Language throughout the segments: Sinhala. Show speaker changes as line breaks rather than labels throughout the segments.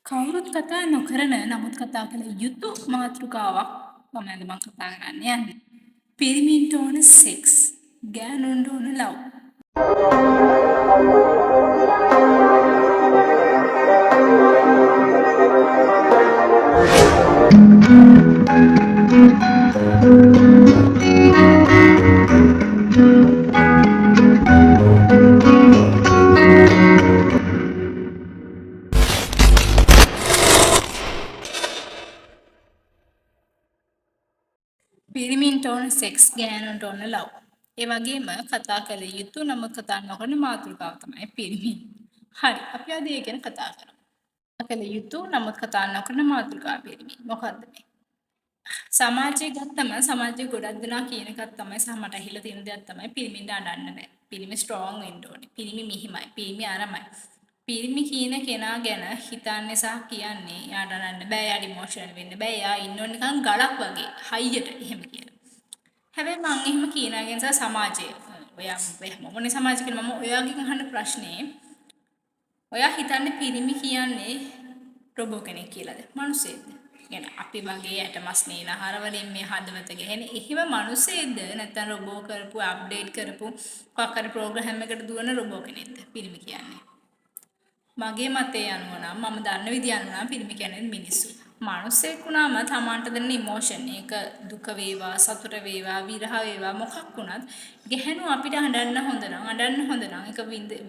කවුරුත් කතා නොකරන නමුත් කතා කළ යුතු මාතෘකාවක් තමයි අද මම කතා කරන්න යන්නේ. පිරිමින්ට ඕන සෙක්ස්, ගෑනුන්ට ඕන ලව්. පිරිමින්ට ඕන සෙක්ස්, ගෑනුන්ට ඕන ලව්. ඒ වගේම කතා කළ යුතු නමුත් කතා නොකරන මාතෘකාව තමයි පිරිමින්. හරි, අපි අද ඒ ගැන කතා කරමු. කතා කළ යුතු නමුත් කතා නොකරන මාතෘකාව පිරිමින්. මොකද්ද මේ? සමාජයේ ගත්තම සමාජයේ ගොඩක් දෙනා කියන එකක් තමයි සහ මට ඇහිලා තියෙන දෙයක් තමයි පිරිමින්ට අඬන්න බෑ. පිරිමි ස්ට්‍රෝං වෙන්න ඕනේ. පිරිමි මිහිමයි. පිරිමි අරමයි. පිරිමි කියන කෙනා ගැන හිතන්නේ සහ කියන්නේ යාට අඬන්න බෑ. යාට ඉමෝෂනල් වෙන්න බෑ. යා ඉන්නෝ නිකන් ගලක් වගේ. හයියට එහෙම කියලා. හැබැයි මම එහෙම කියනාගෙන සහ සමාජයේ ඔයා මොනේ සමාජය කියලා මම ඔයාගෙන් අහන ප්‍රශ්නේ ඔයා හිතන්නේ පිරිමි කියන්නේ රොබෝ කෙනෙක් කියලාද? මිනිස්සෙක්ද? يعني අපි වගේ ඇටමස් නේන ආහාර වලින් මේ හදවත ගහන එහෙම මිනිස්සෙක්ද නැත්නම් රොබෝ කරපු අප්ඩේට් කරපු මොකක් හරි ප්‍රෝග්‍රෑම් එකකට දුවන රොබෝ කෙනෙක්ද පිරිමි කියන්නේ? මගේ මතය අනුව නම් මම දන්න විදිය අනුව නම් පිරිමි කියන්නේ මිනිස්සු. මිනිස්සෙක් වුණාම තමන්ට දැනෙන ඉමෝෂන් එක දුක වේවා සතුට වේවා විරහ වේවා මොකක් වුණත් ගැහැණු අපිට අඬන්න හොඳ නම් ඒක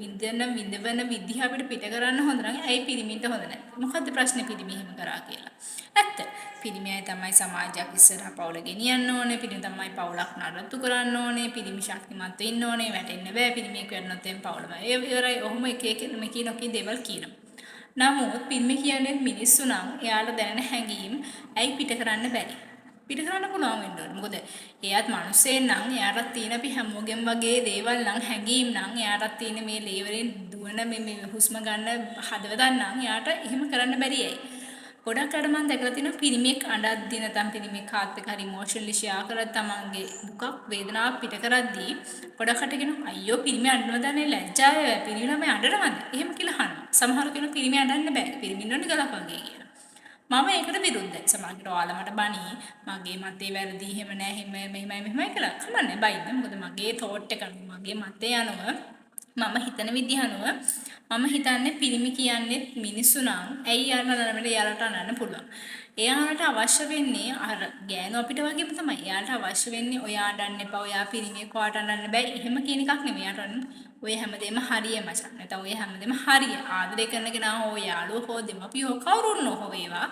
විඳවන විදිහ අපිට පිට කරන්න හොඳ නම් ඇයි පිරිමින්ට හොඳ නැහැ? මොකද්ද ප්‍රශ්නේ පිරිමි එහෙම කරා කියලා? ඇත්ත. පිරිමියයි තමයි සමාජයක් ඉස්සරහා පවුල ගෙනියන්න ඕනේ. පිරිමි තමයි පවුලක් නඩත්තු කරන්න ඕනේ. පිරිමි ශක්තිමත් වෙන්න ඕනේ. වැටෙන්න බෑ. පිරිමියෙක් වෙන්නොත් එම් පවුලම. ඒ ඉවරයි. ඔහොම එක නොකී දේවල් කියනවා. නමුත් පිරිමි කියන්නේ මිනිස්සු නම් එයාට දැනෙන හැඟීම් ඇයි පිට කරන්න බැරි? පිට කරන්න පුළුවන් වෙන්න ඕනේ. මොකද එයාත් මිනිස්සෙන් නම් එයාටත් තියෙන අපි හැමෝගෙම වගේ දේවල් නම් හැඟීම් නම් එයාටත් තියෙන මේ ලේවරෙන් දුවන මේ හුස්ම ගන්න හදවතක් නම් එයාට එහෙම කරන්න බැරි ඇයි? ගොඩක් අය මම දැකලා තියෙනවා පිරිමියෙක් අඬද්දී නැත්නම් පිරිමියෙක් කාත් එක්ක හරි ඉමෝෂනලි ෂෙයා කරලා තමන්ගේ දුකක් වේදනාවක් පිට කරද්දී ගොඩක් අය කියනවා අයියෝ පිරිමි අඬනවා දන්නේ ලැජ්ජාව පිරිමි ළමයි අඬනවද? එහෙම කියලා අහනවා. සමහරව කියනවා පිරිමි අඬන්න බෑ. පිරිමි ඉන්නෝනේ ගලක් වගේ කියලා. මම ඒකට විරුද්ධයි. සමහරවිට ඔයාලා මට බනි මගේ මතේ වැරදි එහෙම නෑ එහෙම මෙහෙමයි කියලා. කමන්නේ බයින්න. මොකද මගේ thought එක මගේ මතේ අනුව මම හිතන විදිහ අනුව මම හිතන්නේ පිරිමි කියන්නේ මිනිස්සු නම් ඇයි යාළුවට අනන්න පුළුවන්. එයාට අවශ්‍ය වෙන්නේ අර ගෑනු අපිට වගේම තමයි. එයාට අවශ්‍ය වෙන්නේ ඔයා අඬන්න එපා. ඔයා පිරිමියෙක් ඔයාට අඬන්න බෑ. එහෙම කියන එකක් නෙමෙයි. එයාට ඔය හැමදේම හරිය මචං. නැත්නම් ඔය හැමදේම හරිය. ආදරය කරන කෙනා හෝ යාළුවෝ හෝ දෙමපියෝ කවුරුන් හෝ වේවා.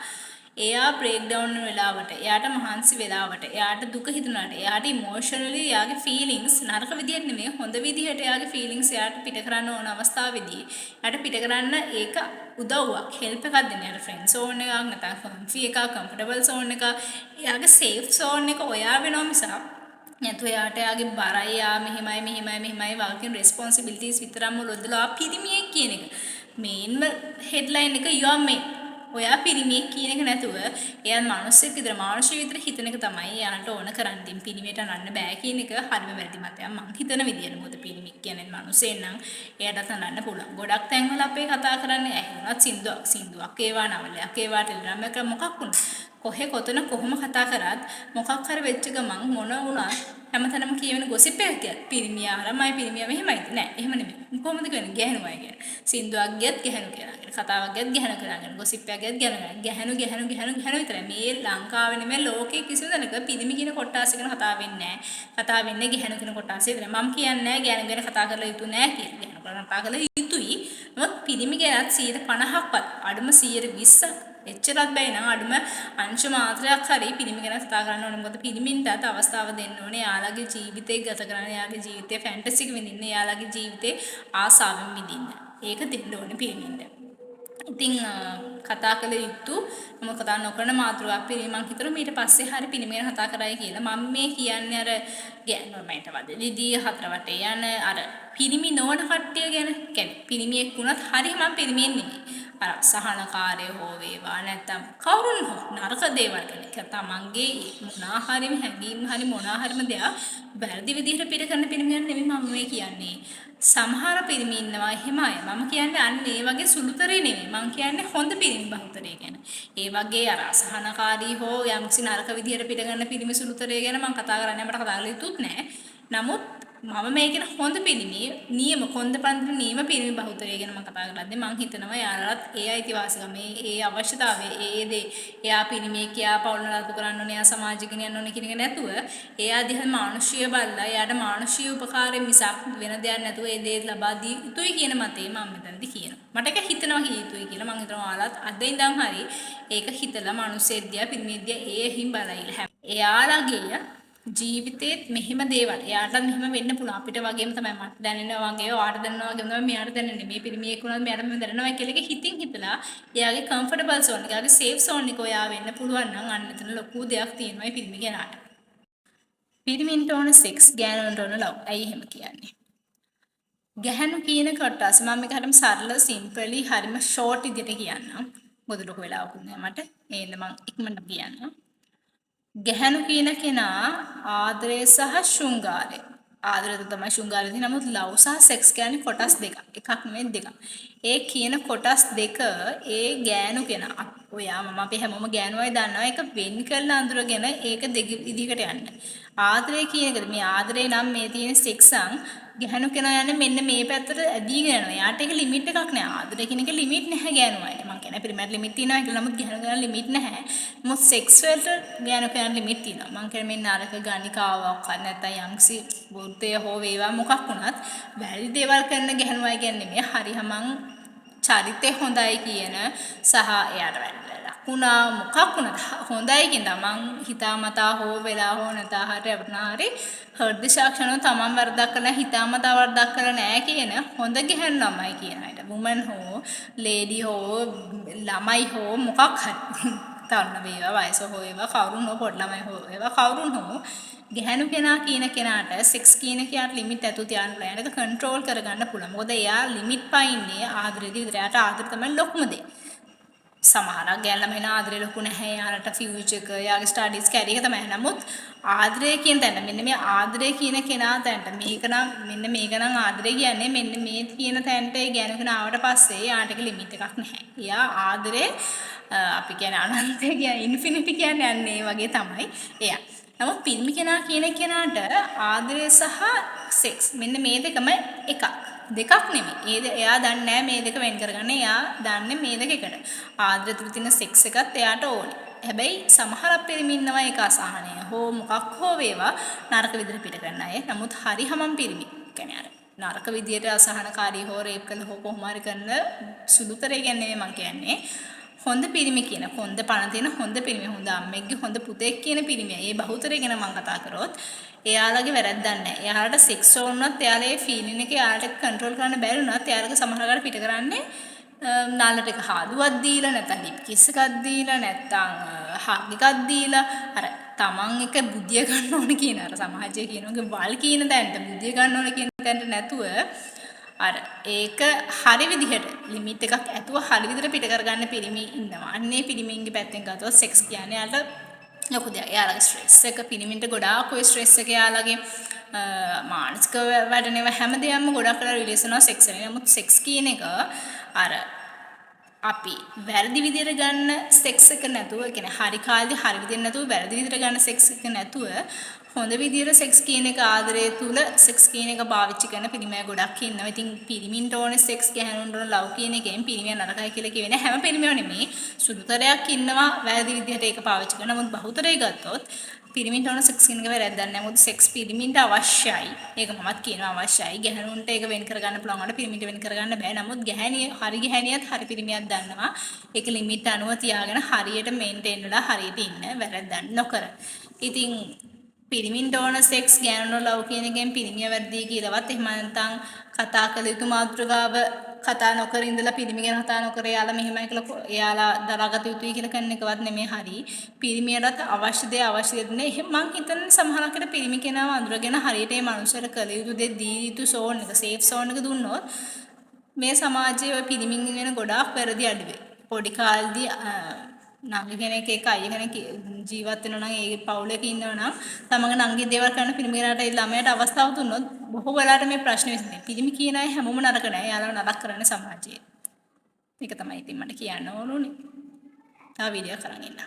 එයා බ්‍රේක් ඩවුන් වෙන වෙලාවට, එයාට මහන්සි වෙලාවට, එයාට දුක හිතුණාට, එයාට ඉමෝෂනලි එයාගේ ෆීලිංගස් නරක විදියට නෙමෙයි හොඳ විදිහට එයාගේ ෆීලිංගස් එයාට පිට කරන්න ඕන අවස්ථාවේදී එයාට පිට කරන්න ඒක උදව්වක් හෙල්ප් එකක් දෙන්න. එයාට ෆ්‍රෙන්ඩ් සෝන් එකක් නැත්නම් කම්ෆි එකක්, කම්ෆර්ටබල් සෝන් එකක්, එයාගේ සේෆ් සෝන් එක ඔයා වෙනවා මිසක් නැතු එයාට එයාගේ බරයි යා මෙහිමයි වගේ රෙස්පොන්සිබිලිටිස් විතරම ලොදලා පිරිමියෙක් කියන එක. මේන්ම හෙඩ්ලයින් එක you are me. ඔයා පිරිමියෙක් කියන එක නැතුව එයා මිනිස්සෙක් විතර මානුෂයෙක් විතර හිතන එක තමයි එයාට ඕන කරන්නේ. පිරිමියට අනන්න බෑ කියන එක හරිම වැරදි මතයක්. මං හිතන විදියට මොකද පිරිමියෙක් කියන්නේ මිනිස්සෙක් නම් එයාට අනන්න පුළුවන්. ගොඩක් තැන්වල අපේ කතා කරන්නේ ඇහුණත් සින්දුවක් ඒවා නවලයක් ඒවා ටෙලිග්‍රෑම් එක මොකක් වුණත් කොහෙ කොතන කොහොම කතා කරත් මොකක් හරි වෙච්ච ගමන් මොන වුණත් හැමතැනම කියවෙන ගොසිප් එකක් පිරිමියා අරමයි පිරිමියා මෙහෙමයි නෑ එහෙම නෙමෙයි කොහොමද කියන්නේ ගැහණුවයි කියන්නේ සින්දුවක් ගියත් ගැහණු කියලා කතාවක් ගියත් ගැහණු කියලා ගොසිප් එකක් ගියත් ගැහණු විතරයි මේ ලංකාවේ නෙමෙයි ලෝකේ කිසිම තැනක පිරිමි කියන කොටාස ගැන කතා වෙන්නේ නෑ කතා වෙන්නේ ගැහණු කියන කොටාස විතරයි මම කියන්නේ ගැහණු ගැන කතා කරලා යුතු නෑ කියලා ගැහණු ගැන කතා කරලා යුතුයි මොකද පිරිමි ගැනත් 50%ක්වත් අඩුම 120ක් එච්චරත් බැයි නම් අඩුම අංශ මාත්‍රයක් හරි පිරිමි ගැන කතා කරන්න ඕනේ. මොකද පිරිමින්ටත් අවස්ථාව දෙන්න ඕනේ. යාළගේ ජීවිතේ ගත කරන්න, යාගේ ජීවිතේ ෆැන්ටසි එක විඳින්න, යාළගේ ජීවිතේ ආසාවෙන් විඳින්න. ඒක දෙන්න ඕනේ පිරිමින්ට. ඉතින් කතා කළ යුතු මම කතා නොකරන මාතෘකාවක් පිරිමි මං හිතනවා ඊට පස්සේ හරි පිරිමි ගැන කතා කරයි කියලා. මම මේ කියන්නේ අර ගෑනුමයිට වදෙලිදී හතර වටේ යන අර පිරිමි නොවන කට්ටිය ගැන. කියන්නේ පිරිමියෙක් වුණත් හරි මම පිරිමියෙක් නෙමෙයි. අර සහනකාරය හෝ වේවා නැත්නම් කවුරුන් හෝ නරක දේවල් ගැන තමන්ගේ මොනවා හරිම හැඟීම් හරි මොනවා හරිම දෙයක් වැරදි විදිහට පිට කරන පිරිමියන් නෙමෙයි මම මේ කියන්නේ. සමහර පිරිමි ඉන්නවා එහෙම අය. මම කියන්නේ අන්න ඒ වගේ සුළුතරේ නෙමෙයි. මම කියන්නේ හොඳ පිරිමි බහුතරය ගැන. ඒ වගේ අර අසහනකාරී හෝ යම්කිසි නරක විදිහට පිට කරන පිරිමි සුළුතරය ගැන මම කතා කරන්නේ අපට කතා කරලා යුතුත් නෑ. නමුත් මම මේකන හොඳ පිරිමි නියම කොන්ද පන්දර නියම පිරිමි බහුතරය ගැන මම කතා කරද්දී මම හිතනවා යාලත් ඒ අයිතිවාසිකම ඒ අවශ්‍යතාවය ඒ දේ එයා පිරිමියෙක් එයා පවුල නඩත්තු කරන්න ඕනේ එයා සමාජෙ ගෙනියන්න ඕනේ කියන එක නැතුව එයා දිහා මානුෂීය බලලා එයාට මානුෂීය උපකාරය මිසක් වෙන දෙයක් නැතුව ඒ දේ ලබා දී යුතුයි කියන මතේ මම මෙතනදී කියනවා. මට ඒක හිතනවා යුතුයි කියලා මම හිතනවා ආලත් අද ඉඳන් හරි ඒක හිතලා මානුෂයෙක්දියා පිරිමියෙක්දියා ඒ හිම් බලයිලා එයාලගේ ජීවිතේත් මෙහෙම දේවල් එයාට මෙහෙම වෙන්න පුළුවන් අපිට වගේම තමයි මට දැනෙනවා වගේ ඔයාට දැනෙනවා වගේ තමයි මෙයාට දැනෙන්නේ මේ පිරිමියෙක් වුණාද මෙයාට මෙහෙම දැනෙනවා කියලා එක හිතින් හිතලා එයාගේ කම්ෆර්ටබල් සෝන් එක එයාගේ සේෆ් සෝන් එක ඔයා වෙන්න පුළුවන් නම් අන්න එතන ලොකු දෙයක් තියෙනවා මේ පිරිමි කෙනාට පිරිමින්ට ඕන සෙක්ස් ගෑනුන්ට ඕන ලව් ඇයි එහෙම කියන්නේ ගැහණු කියන කොටස මම මේක හරිම සරල සිම්පලි හරිම ෂෝට් විදිහට කියන්නම් මොකද ලොකු වෙලාවකුත් නෑ මට එහෙනම් මම ඉක්මනට කියන්නම් ගැහණු කියන කෙනා ආදරය සහ ශෘංගාරය ආදරය තමයි ශෘංගාරය තියෙන නමුත් ලව් සහ සෙක්ස් කියන්නේ කොටස් දෙකක් එකක් නෙමෙයි දෙකක් ඒ කියන කොටස් දෙක ඒ ගෑනු කෙනා ඔයා මම අපි හැමෝම ගෑනුවයි දන්නවා ඒක වෙන් කරලා අඳුරගෙන ඒක දෙක විදිහකට යන්න ආදරය කියන එකද මේ ආදරේ නම් මේ තියෙන සෙක්සන් ගැහණු කෙනා යන්නේ මෙන්න මේ පැත්තට ඇදීගෙන යනවා. යාට ඒක ලිමිට් එකක් නෑ. ආදරය කියන එක ලිමිට් නැහැ ගෑනුවන්ට. මම කියන්නේ පිරිමැට ලිමිට් තියෙනවා කියලා. නමුත් ගැහණු කෙනා ලිමිට් නැහැ. මොකද සෙක්ස් වලට ගැහණු කෙනා ලිමිට් තියෙනවා. මම කියන්නේ මේ නරක ගණිකාවක් නැත්නම් යම්සි වෘත්තය හෝ වේවා මොකක් වුණත් වැරදි දේවල් කරන ගැහණුවයි කියන්නේ මේ හරියමං චරිතය හොඳයි කියන සහ එයාට වැරදි ලකුණා මොකක් වුණත් හොඳයි කියන තමන් හිතාමතා හෝ වෙලා හෝ නැතා හරි අපනාරි හෘද සාක්ෂණව තමන් වරදක් කරලා හිතාමතා වරදක් කරලා නැහැ කියන හොඳ ගැහණු ළමයි කියන අයට වුමන් හෝ ලේඩි හෝ ළමයි හෝ මොකක් හරි තරුණ වේවා වයස හෝ වේවා කවුරුන් හෝ පොඩි ළමයි හෝ වේවා කවුරුන් හෝ ගැහණු කෙනා කියන කෙනාට සෙක්ස් කියන කෙනාට ලිමිට් ඇතුව තියාන්න පුළුවන්. ඒක කන්ට්‍රෝල් කරගන්න පුළුවන්. මොකද එයා ලිමිට් පයින්නේ ආදරෙදි විතර. එයාට ආදර තමයි ලොකුම දේ. සමහරක් ගෑන් ළමයින ආදරේ ලොකු නැහැ. යාලට ෆියුචර් එක, යාගේ ස්ටඩීස් කැරි එක තමයි. නමුත් ආදරය කියන තැන මෙන්න මේ ආදරය කියන කෙනා තැනට මේක නම් මෙන්න මේක නම් ආදරය කියන්නේ මෙන්න මේ කියන තැනට ඒ ගෑනු කෙනා ආවට පස්සේ යාට ඒක ලිමිට් එකක් නැහැ. එයා ආදරේ අපි කියන්නේ අනන්තය කියන්නේ ඉන්ෆිනිටි කියන්නේ අන්න ඒ වගේ තමයි එයා. නමුත් පිරිමි කෙනා කියන කෙනාට ආදරය සහ සෙක්ස් මෙන්න මේ දෙකම එකක්. දෙකක් නෙමෙයි. එයා දන්නේ නැහැ මේ දෙක වෙන් කරගන්න. එයා දන්නේ මේ දෙක එකට. ආදරය තුල තියෙන සෙක්ස් එකත් එයාට ඕනේ. හැබැයි සමහර පිරිමි ඉන්නවා ඒක අසහනය හෝ මොකක් හෝ වේවා නරක විදිහට පිට කරන අය. නමුත් හරි හැමම් පිරිමි. කියන්නේ අර නරක විදිහට අසහනකාරී හෝ රේප් කරන හෝ කොහොම හරි කරන සුළුතරේ කියන්නේ මම කියන්නේ. හොඳ පිරිමි කියන හොඳ පණ තියෙන හොඳ පිරිමි හොඳ අම්මෙක්ගේ හොඳ පුතෙක් කියන පිරිමියා. ඒ බහුතරය ගැන මම කතා කරොත් එයාලගේ වැරද්දක් නැහැ. එයාලට සෙක්ස් වුණත් එයාලේ ෆීලින් එක එයාලට කන්ට්‍රෝල් කරන්න බැරි වුණත් එයාලගේ සමහරකට පිට කරන්නේ නාලට එක හාදුවක් දීලා නැත්නම් ලිප් කිස් එකක් දීලා නැත්නම් හග් එකක් දීලා අර තමන් එක බුද්ධිය ගන්න ඕන කියන අර සමාජයේ කියනෝගේ වල් කියන තැනට බුද්ධිය ගන්න ඕන කියන තැනට නැතුව අර ඒක හරි විදිහට ලිමිට් එකක් ඇතුව හරි විදිහට පිට කරගන්න පිරිමි ඉන්නවා. අන්නේ පිරිමින්ගේ පැත්තෙන් ගත්තොත් සෙක්ස් කියන්නේ යාට ලොකු දෙයක්. යාලගේ ස්ට්‍රෙස් එක පිරිමින්ට ගොඩාක් ඔය ස්ට්‍රෙස් එක යාලගේ මානසික වැඩනේව හැමදේම ගොඩක් කරලා රිලීස් වෙනවා සෙක්ස් එකේ. නමුත් සෙක්ස් කියන එක අර අපි වැරදි විදිහට ගන්න සෙක්ස් එක නැතුව කියන්නේ හරි කාලේ හරි විදිහට නැතුව වැරදි විදිහට ගන්න සෙක්ස් එක නැතුව හොඳ විදිහට සෙක්ස් කියන එක ආදරය තුල සෙක්ස් කියන එක පාවිච්චි කරන පිරිමියා ගොඩක් ඉන්නවා. ඉතින් පිරිමින්ට ඕනේ සෙක්ස් ගැහණුන්ට ඕනේ ලව් කියන එකෙන් පිරිමියා නරකයි කියලා කියවෙන්නේ හැම පිරිමියෝ නෙමෙයි. සුළුතරයක් ඉන්නවා වැරදි විදිහට ඒක පාවිච්චි කරන. නමුත් බහුතරය ගත්තොත් පිරිමින්ට ඕන සෙක්ස් කියන එක වැරද්දක් නැහැ. මොකද සෙක්ස් පිරිමින්ට අවශ්‍යයි. ඒක මමත් කියනවා අවශ්‍යයි. ගැහණුන්ට ඒක වෙන් කරගන්න පුළුවන් වුණාට පිරිමින්ට වෙන් කරගන්න බෑ. නමුත් ගැහණිය හරි ගැහණියත් හරි පිරිමියක් දන්නවා. ඒක ලිමිට් අනුව තියාගෙන හරියට මේන්ටේන් වෙලා හරියට ඉන්න වැරද්දක් නොකර. ඉතින් පිරිමින්ට ඕන සෙක්ස් ගෑනුන්ට ලව් කියන එකෙන් පිරිමිය වැරදි කියලාවත් එහෙම නැත්නම් කතා කළ යුතු මාතෘකාව කතා නොකර ඉඳලා පිරිමි ගැන කතා නොකර එයාලා මෙහෙමයි කියලා එයාලා දරාගත යුතුයි කියලා කරන එකවත් නෙමෙයි හරි. පිරිමියටත් අවශ්‍ය දේ අවශ්‍ය දෙන්නේ. එහෙම මං හිතන්නේ සමහරකට පිරිමි කෙනාව අඳුරගෙන හරියට මේ මනුස්සයට කළ යුතු දේ දී යුතු සෝන් එක සේෆ් සෝන් එක දුන්නොත් මේ සමාජයේ ඔය පිරිමින් වෙන ගොඩාක් වැරදි අඩුවේ. පොඩි කාලේදී නංගි කෙනෙක් එක්ක අයියා කෙනෙක් ජීවත් වෙනවා නම් ඒ පවුලක ඉන්නවා නම් තමන්ගේ නංගි දේවල් කරන පිරිමි කෙනාට ඒ ළමයාට අවස්ථාව දුන්නොත් බොහෝ වෙලාවට මේ ප්‍රශ්නේ විසඳෙනවා. පිරිමි කියන අය හැමෝම නරක නෑ. යාළුවා නරක කරන්නේ සමාජයේ. මේක තමයි ඉතින් මට කියන්න ඕනුනේ. තව වීඩියෝ කරන් ඉන්න.